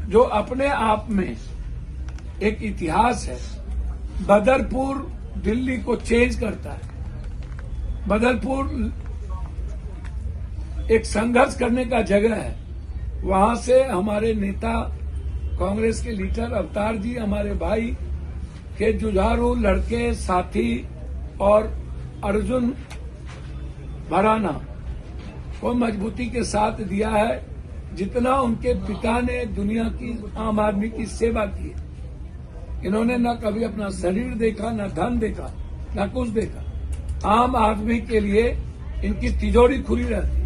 जो अपने आप में एक इतिहास है। बदरपुर दिल्ली को चेंज करता है। बदरपुर एक संघर्ष करने का जगह है। वहां से हमारे नेता कांग्रेस के लीडर अवतार जी, हमारे भाई के जुझारू लड़के साथी और अर्जुन भराना को मजबूती के साथ दिया है। जितना उनके पिता ने दुनिया की आम आदमी की सेवा की, इन्होंने न कभी अपना शरीर देखा, न धन देखा, न कुछ देखा। आम आदमी के लिए इनकी तिजोरी खुली रहती है।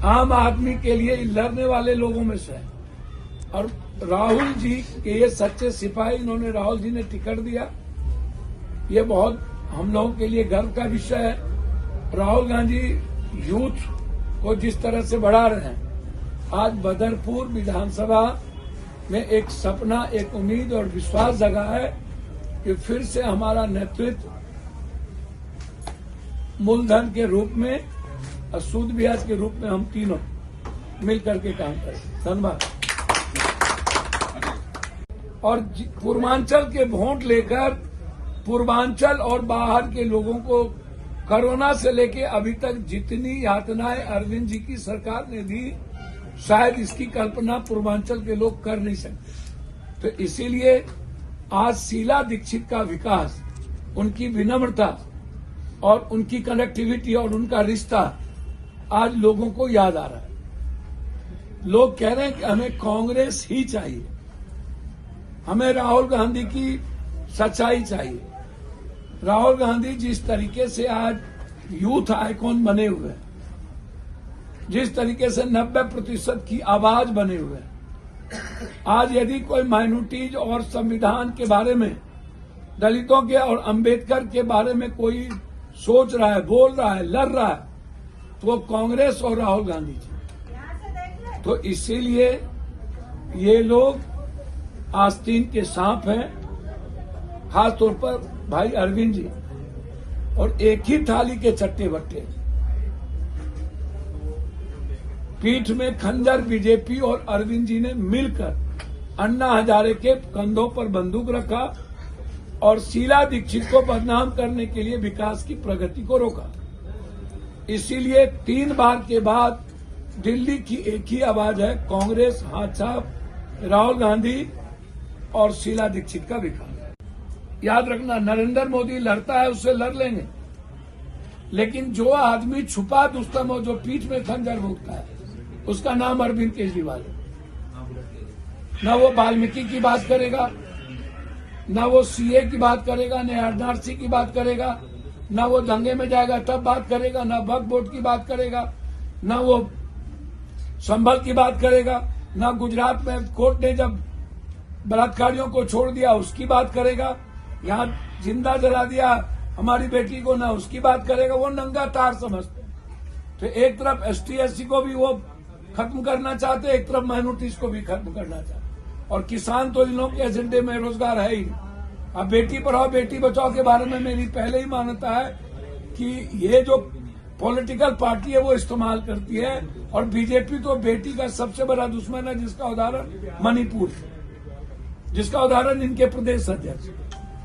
आम आदमी के लिए लड़ने वाले लोगों में से है। और राहुल जी के ये सच्चे सिपाही, इन्होंने राहुल जी ने टिकट दिया। ये बहुत हम लोगों के लिए गर्व का विषय है। राहुल गांधी यूथ को जिस तरह से बढ़ा रहे हैं, आज बदरपुर विधानसभा में एक सपना, एक उम्मीद और विश्वास जगा है कि फिर से हमारा नेतृत्व मूलधन के रूप में और सूद ब्याज के रूप में हम तीनों मिलकर के काम करें। धन्यवाद। और पूर्वांचल के वोट लेकर पूर्वांचल और बाहर के लोगों को कोरोना से लेके अभी तक जितनी यातनाएं अरविंद जी की सरकार ने दी, शायद इसकी कल्पना पूर्वांचल के लोग कर नहीं सकते। तो इसीलिए आज शीला दीक्षित का विकास, उनकी विनम्रता और उनकी कनेक्टिविटी और उनका रिश्ता आज लोगों को याद आ रहा है। लोग कह रहे हैं कि हमें कांग्रेस ही चाहिए, हमें राहुल गांधी की सच्चाई चाहिए। राहुल गांधी जिस तरीके से आज यूथ आइकॉन बने हुए हैं, जिस तरीके से 90% की आवाज बने हुए हैं, आज यदि कोई माइनॉरिटीज और संविधान के बारे में, दलितों के और अंबेडकर के बारे में कोई सोच रहा है, बोल रहा है, लड़ रहा है, तो वो कांग्रेस और राहुल गांधी जी। तो इसीलिए ये लोग आस्तीन के सांप हैं, खासतौर पर भाई अरविंद जी, और एक ही थाली के चट्टे बट्टे। पीठ में खंजर बीजेपी और अरविंद जी ने मिलकर अन्ना हजारे के कंधों पर बंदूक रखा और शीला दीक्षित को बदनाम करने के लिए विकास की प्रगति को रोका। इसीलिए 3 बार के बाद दिल्ली की एक ही आवाज है, कांग्रेस हाथ साफ, राहुल गांधी और शीला दीक्षित का विकास। याद रखना, नरेंद्र मोदी लड़ता है, उससे लड़ लेंगे, लेकिन जो आदमी छुपा दुश्मन हो, जो पीठ में खंजर भोगता है, उसका नाम अरविंद केजरीवाल है। न वो वाल्मीकि की बात करेगा, न वो सीए की बात करेगा, न एनआरसी की बात करेगा, न वो दंगे में जाएगा तब बात करेगा, न वक्फ बोर्ड की बात करेगा, न वो संभल की बात करेगा, न गुजरात में कोर्ट ने जब बलात्कारियों को छोड़ दिया उसकी बात करेगा, यहाँ जिंदा जला दिया हमारी बेटी को, ना उसकी बात करेगा। वो नंगा तार समझते। तो एक तरफ एसटी एससी को भी वो खत्म करना चाहते, एक तरफ माइनॉरिटीज को भी खत्म करना चाहते। और किसान तो इन लोगों के एजेंडे में रोजगार है ही। अब बेटी पढ़ाओ बेटी बचाओ के बारे में मेरी पहले ही मान्यता है कि ये जो पॉलिटिकल पार्टी है वो इस्तेमाल करती है। और बीजेपी तो बेटी का सबसे बड़ा दुश्मन है, जिसका उदाहरण मणिपुर, जिसका उदाहरण इनके प्रदेश अध्यक्ष।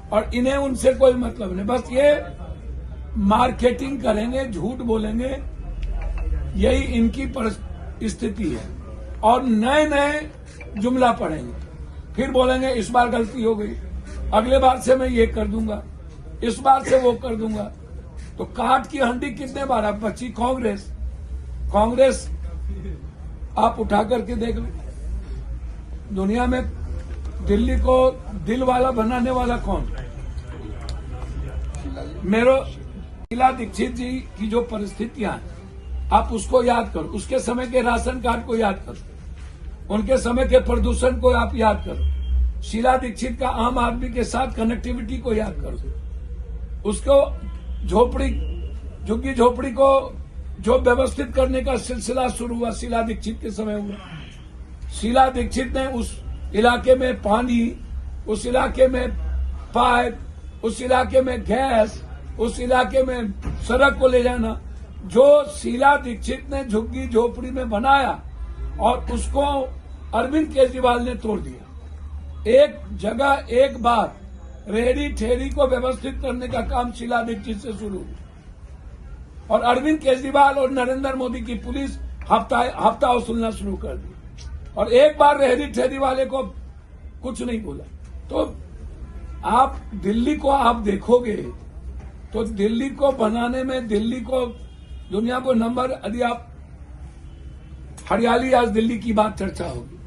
और इन्हें उनसे कोई मतलब नहीं, बस ये मार्केटिंग करेंगे, झूठ बोलेंगे, यही इनकी स्थिति है। और नए नए जुमला पढ़ेंगे, फिर बोलेंगे इस बार गलती हो गई, अगले बार से मैं ये कर दूंगा, इस बार से वो कर दूंगा। तो काट की हंडी कितने बार अब बची? कांग्रेस आप उठा करके देख लो, दुनिया में दिल्ली को दिल वाला बनाने वाला कौन? मेरो शीला दीक्षित जी की जो परिस्थितियां हैं, आप उसको याद करो, उसके समय के राशन कार्ड को याद करो, उनके समय के प्रदूषण को आप याद करो, शीला दीक्षित का आम आदमी के साथ कनेक्टिविटी को याद करो, उसको झुग्गी झोपड़ी को जो व्यवस्थित करने का सिलसिला शुरू हुआ शीला दीक्षित के समय हुआ। शीला दीक्षित ने उस इलाके में पानी, उस इलाके में पाइप, उस इलाके में गैस, उस इलाके में सड़क को ले जाना, जो शीला दीक्षित ने झुग्गी झोपड़ी में बनाया और उसको अरविंद केजरीवाल ने तोड़ दिया। एक जगह एक बार रेहड़ी ठेरी को व्यवस्थित करने का काम शीला दीक्षित से शुरू हुआ और अरविंद केजरीवाल और नरेंद्र मोदी की पुलिस हफ्ता वसूलना शुरू कर दी और एक बार रेहड़ी ठेरी वाले को कुछ नहीं बोला। तो आप दिल्ली को आप देखोगे तो दिल्ली को बनाने में, दिल्ली को दुनिया को नंबर, यदि आप हरियाली, आज दिल्ली की बात चर्चा होगी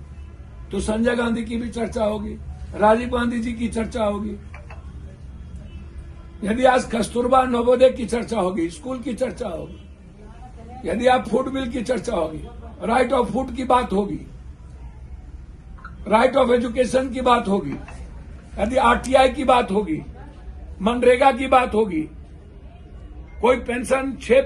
तो संजय गांधी की भी चर्चा होगी, राजीव गांधी जी की चर्चा होगी। यदि आज कस्तूरबा नवोदय की चर्चा होगी, स्कूल की चर्चा होगी, यदि आप फूड बिल की चर्चा होगी, राइट ऑफ फूड की बात होगी, राइट ऑफ एजुकेशन की बात होगी, यदि आरटीआई की बात होगी, मनरेगा की बात होगी, कोई पेंशन 6